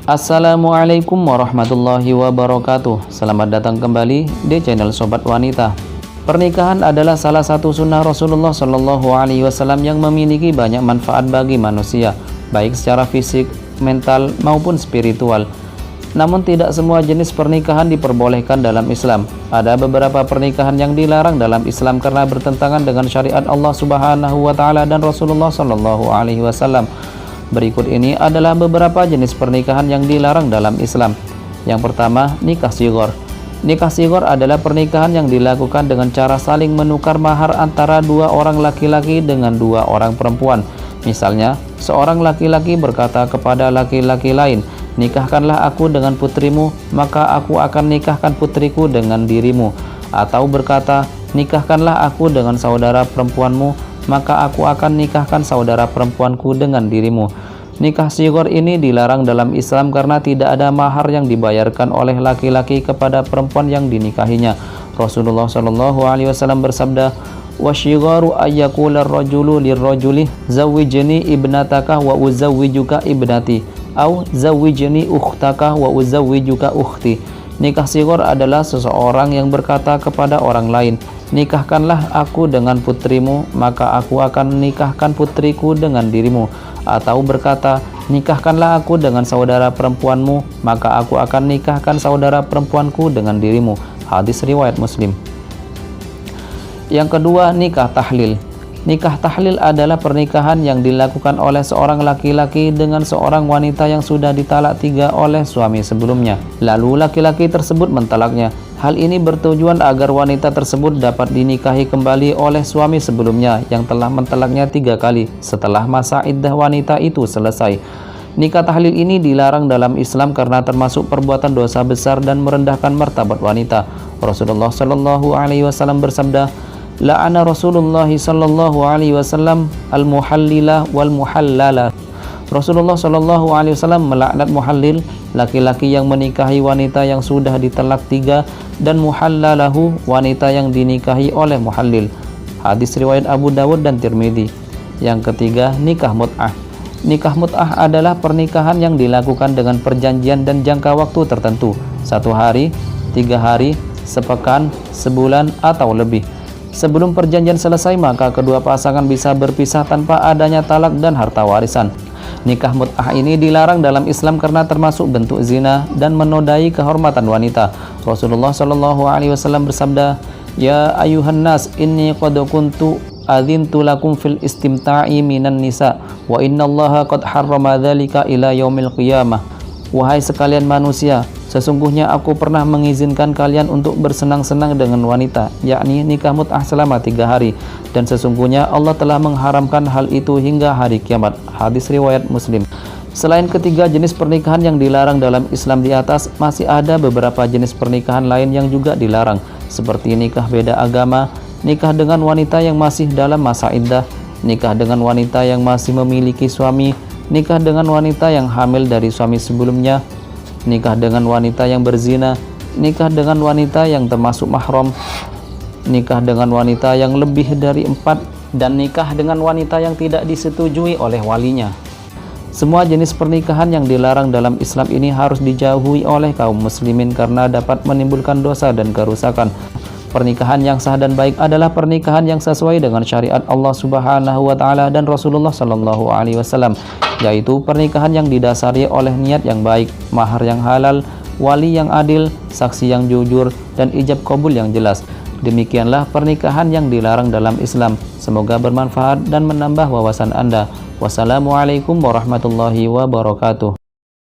Assalamualaikum warahmatullahi wabarakatuh. Selamat datang kembali di channel Sobat Wanita. Pernikahan adalah salah satu sunnah Rasulullah Shallallahu Alaihi Wasallam yang memiliki banyak manfaat bagi manusia, baik secara fisik, mental maupun spiritual. Namun tidak semua jenis pernikahan diperbolehkan dalam Islam. Ada beberapa pernikahan yang dilarang dalam Islam karena bertentangan dengan syariat Allah Subhanahu wa taala dan Rasulullah Shallallahu alaihi wasallam. Berikut ini adalah beberapa jenis pernikahan yang dilarang dalam Islam. Yang pertama, nikah shigor. Nikah shigor adalah pernikahan yang dilakukan dengan cara saling menukar mahar antara dua orang laki-laki dengan dua orang perempuan. Misalnya, seorang laki-laki berkata kepada laki-laki lain, "Nikahkanlah aku dengan putrimu, maka aku akan nikahkan putriku dengan dirimu." Atau berkata, "Nikahkanlah aku dengan saudara perempuanmu, maka aku akan nikahkan saudara perempuanku dengan dirimu." Nikah shigor ini dilarang dalam Islam karena tidak ada mahar yang dibayarkan oleh laki-laki kepada perempuan yang dinikahinya. Rasulullah Shallallahu alaihi wasallam bersabda, "Washigoru ayyakula ar-rajulu lir-rajuli zawwijni ibnataka wa uzawwijuka ibnati au zawwijni ukhtaka wa uzawwijuka ukhti." Nikah shigor adalah seseorang yang berkata kepada orang lain, "Nikahkanlah aku dengan putrimu, maka aku akan nikahkan putriku dengan dirimu." Atau berkata, "Nikahkanlah aku dengan saudara perempuanmu, maka aku akan nikahkan saudara perempuanku dengan dirimu." Hadis riwayat Muslim. Yang kedua, nikah tahlil. Nikah tahlil adalah pernikahan yang dilakukan oleh seorang laki-laki dengan seorang wanita yang sudah ditalak 3 oleh suami sebelumnya. Lalu laki-laki tersebut mentalaknya. Hal ini bertujuan agar wanita tersebut dapat dinikahi kembali oleh suami sebelumnya yang telah mentalaknya 3 kali setelah masa iddah wanita itu selesai. Nikah tahlil ini dilarang dalam Islam karena termasuk perbuatan dosa besar dan merendahkan martabat wanita. Rasulullah Shallallahu alaihi wasallam bersabda, "La'ana Rasulullah sallallahu alaihi wasallam al-muhallila wal muhallala." Rasulullah Shallallahu alaihi wasallam melaknat muhallil, laki-laki yang menikahi wanita yang sudah ditalak 3, dan muhallalahu, wanita yang dinikahi oleh muhallil. Hadis riwayat Abu Dawud dan Tirmidzi. Yang ketiga, nikah mut'ah. Nikah mut'ah adalah pernikahan yang dilakukan dengan perjanjian dan jangka waktu tertentu, 1 hari, 3 hari, sepekan, sebulan, atau lebih. Sebelum perjanjian selesai, maka kedua pasangan bisa berpisah tanpa adanya talak dan harta warisan. Nikah mut'ah ini dilarang dalam Islam karena termasuk bentuk zina dan menodai kehormatan wanita. Rasulullah Shallallahu alaihi wasallam bersabda, "Ya ayuhan nas, inni qad kuntu adzintu lakum fil istimta'i minan nisa wa innallaha qad harrama dzalika ila yaumil qiyamah." Wahai sekalian manusia, sesungguhnya aku pernah mengizinkan kalian untuk bersenang-senang dengan wanita, yakni nikah mut'ah selama 3 hari. Dan sesungguhnya Allah telah mengharamkan hal itu hingga hari kiamat. Hadis riwayat Muslim. Selain ketiga jenis pernikahan yang dilarang dalam Islam di atas, masih ada beberapa jenis pernikahan lain yang juga dilarang, seperti nikah beda agama, nikah dengan wanita yang masih dalam masa iddah, nikah dengan wanita yang masih memiliki suami, nikah dengan wanita yang hamil dari suami sebelumnya, nikah dengan wanita yang berzina, nikah dengan wanita yang termasuk mahram, nikah dengan wanita yang lebih dari 4, dan nikah dengan wanita yang tidak disetujui oleh walinya. Semua jenis pernikahan yang dilarang dalam Islam ini harus dijauhi oleh kaum muslimin karena dapat menimbulkan dosa dan kerusakan. Pernikahan yang sah dan baik adalah pernikahan yang sesuai dengan syariat Allah Subhanahu wa taala dan Rasulullah Shallallahu alaihi wasallam, yaitu pernikahan yang didasari oleh niat yang baik, mahar yang halal, wali yang adil, saksi yang jujur, dan ijab kabul yang jelas. Demikianlah pernikahan yang dilarang dalam Islam. Semoga bermanfaat dan menambah wawasan Anda. Wassalamualaikum warahmatullahi wabarakatuh.